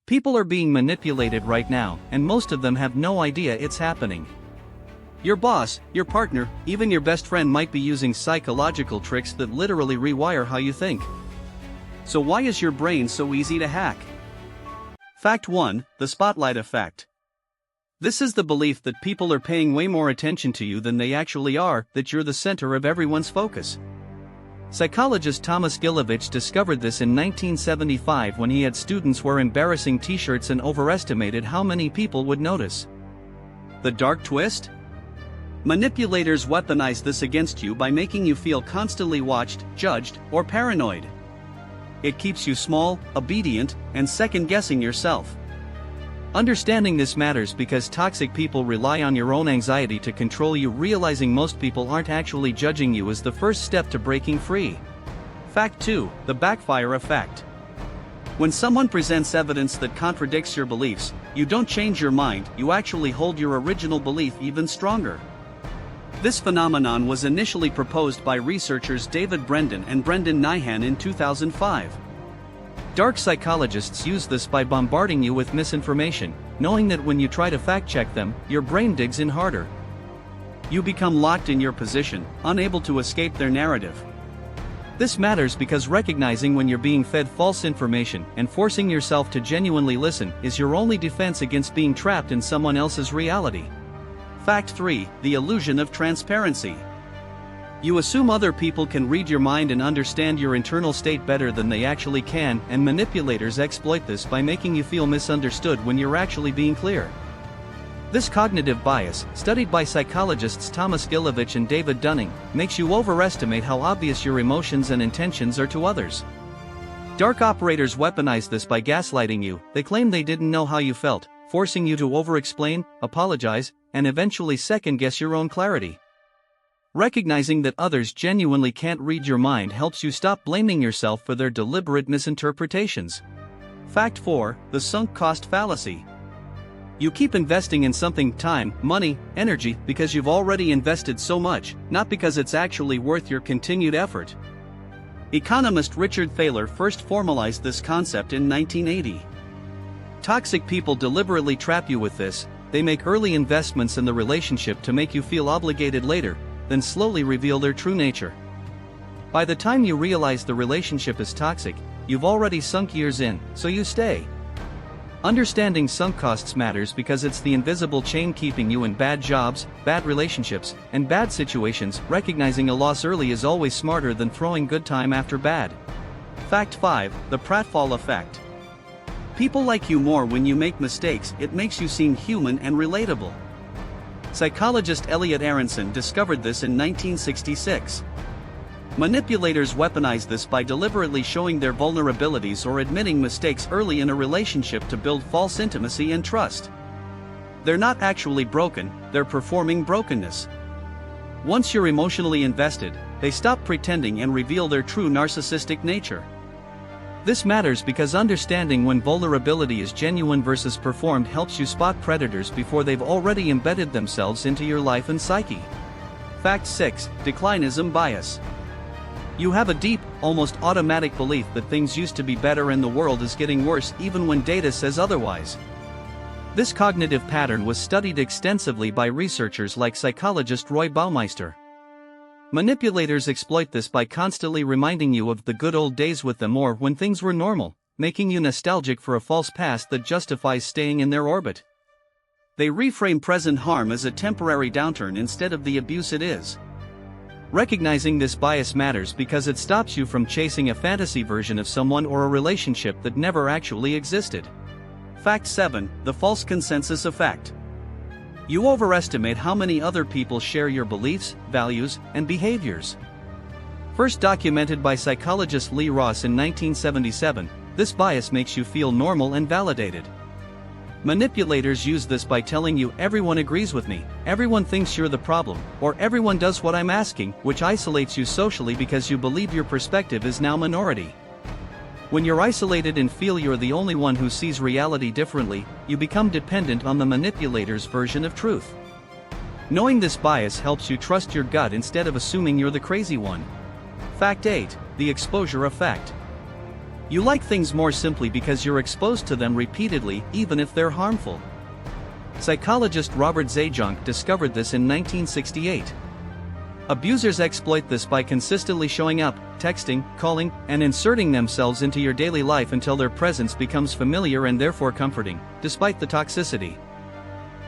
People are being manipulated right now, and most of them have no idea it's happening. Your boss, your partner, even your best friend might be using psychological tricks that literally rewire how you think. So why is your brain so easy to hack? Fact 1: The spotlight effect. This is the belief that people are paying way more attention to you than they actually are, that you're the center of everyone's focus. Psychologist Thomas Gilovich discovered this in 1975 when he had students wear embarrassing t-shirts and overestimated how many people would notice. The dark twist? Manipulators weaponize this against you by making you feel constantly watched, judged, or paranoid. It keeps you small, obedient, and second-guessing yourself. Understanding this matters because toxic people rely on your own anxiety to control you. Realizing most people aren't actually judging you is the first step to breaking free. Fact 2: The backfire effect. When someone presents evidence that contradicts your beliefs, you don't change your mind, you actually hold your original belief even stronger. This phenomenon was initially proposed by researchers David Brendan and Brendan Nyhan in 2005. Dark psychologists use this by bombarding you with misinformation, knowing that when you try to fact-check them, your brain digs in harder. You become locked in your position, unable to escape their narrative. This matters because recognizing when you're being fed false information and forcing yourself to genuinely listen is your only defense against being trapped in someone else's reality. Fact 3: The illusion of transparency. You assume other people can read your mind and understand your internal state better than they actually can, and manipulators exploit this by making you feel misunderstood when you're actually being clear. This cognitive bias, studied by psychologists Thomas Gilovich and David Dunning, makes you overestimate how obvious your emotions and intentions are to others. Dark operators weaponize this by gaslighting you. They claim they didn't know how you felt, forcing you to over-explain, apologize, and eventually second-guess your own clarity. Recognizing that others genuinely can't read your mind helps you stop blaming yourself for their deliberate misinterpretations. Fact 4: The sunk cost fallacy. You keep investing in something, time, money, energy, because you've already invested so much, not because it's actually worth your continued effort. Economist Richard Thaler first formalized this concept in 1980. Toxic people deliberately trap you with this. They make early investments in the relationship to make you feel obligated later, then slowly reveal their true nature. By the time you realize the relationship is toxic, you've already sunk years in, so you stay. Understanding sunk costs matters because it's the invisible chain keeping you in bad jobs, bad relationships, and bad situations. Recognizing a loss early is always smarter than throwing good time after bad. Fact 5: The Pratfall effect. People like you more when you make mistakes. It makes you seem human and relatable. Psychologist Elliot Aronson discovered this in 1966. Manipulators weaponize this by deliberately showing their vulnerabilities or admitting mistakes early in a relationship to build false intimacy and trust. They're not actually broken, they're performing brokenness. Once you're emotionally invested, they stop pretending and reveal their true narcissistic nature. This matters because understanding when vulnerability is genuine versus performed helps you spot predators before they've already embedded themselves into your life and psyche. Fact 6: Declinism bias. You have a deep, almost automatic belief that things used to be better and the world is getting worse even when data says otherwise. This cognitive pattern was studied extensively by researchers like psychologist Roy Baumeister. Manipulators exploit this by constantly reminding you of the good old days with them or when things were normal, making you nostalgic for a false past that justifies staying in their orbit. They reframe present harm as a temporary downturn instead of the abuse it is. Recognizing this bias matters because it stops you from chasing a fantasy version of someone or a relationship that never actually existed. Fact 7: The false consensus effect. You overestimate how many other people share your beliefs, values, and behaviors. First documented by psychologist Lee Ross in 1977, this bias makes you feel normal and validated. Manipulators use this by telling you everyone agrees with me, everyone thinks you're the problem, or everyone does what I'm asking, which isolates you socially because you believe your perspective is now minority. When you're isolated and feel you're the only one who sees reality differently, you become dependent on the manipulator's version of truth. Knowing this bias helps you trust your gut instead of assuming you're the crazy one. Fact 8: The exposure effect. You like things more simply because you're exposed to them repeatedly, even if they're harmful. Psychologist Robert Zajonc discovered this in 1968. Abusers exploit this by consistently showing up, texting, calling, and inserting themselves into your daily life until their presence becomes familiar and therefore comforting, despite the toxicity.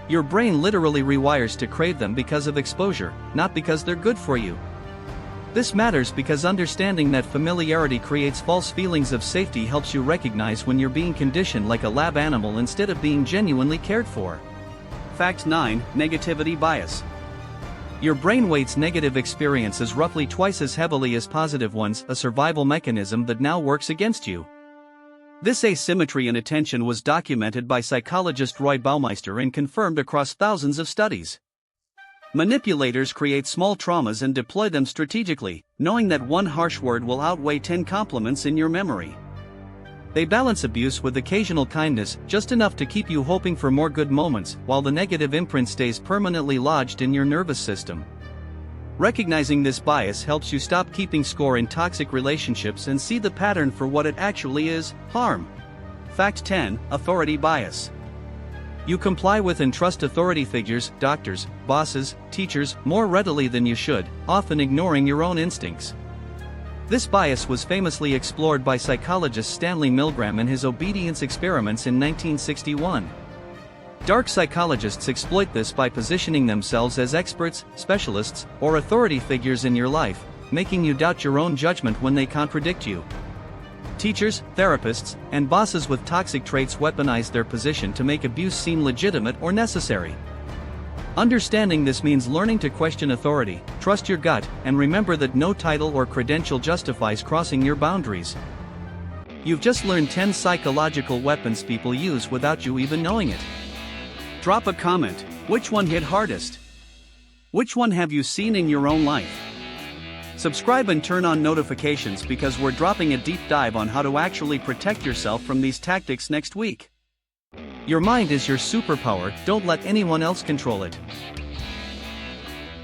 Your brain literally rewires to crave them because of exposure, not because they're good for you. This matters because understanding that familiarity creates false feelings of safety helps you recognize when you're being conditioned like a lab animal instead of being genuinely cared for. Fact 9. Negativity bias. Your brain weights negative experiences roughly twice as heavily as positive ones, a survival mechanism that now works against you. This asymmetry in attention was documented by psychologist Roy Baumeister and confirmed across thousands of studies. Manipulators create small traumas and deploy them strategically, knowing that one harsh word will outweigh 10 compliments in your memory. They balance abuse with occasional kindness, just enough to keep you hoping for more good moments, while the negative imprint stays permanently lodged in your nervous system. Recognizing this bias helps you stop keeping score in toxic relationships and see the pattern for what it actually is: harm. Fact 10. Authority bias. You comply with and trust authority figures, doctors, bosses, teachers, more readily than you should, often ignoring your own instincts. This bias was famously explored by psychologist Stanley Milgram in his obedience experiments in 1961. Dark psychologists exploit this by positioning themselves as experts, specialists, or authority figures in your life, making you doubt your own judgment when they contradict you. Teachers, therapists, and bosses with toxic traits weaponize their position to make abuse seem legitimate or necessary. Understanding this means learning to question authority, trust your gut, and remember that no title or credential justifies crossing your boundaries. You've just learned 10 psychological weapons people use without you even knowing it. Drop a comment. Which one hit hardest? Which one have you seen in your own life? Subscribe and turn on notifications because we're dropping a deep dive on how to actually protect yourself from these tactics next week. Your mind is your superpower, don't let anyone else control it.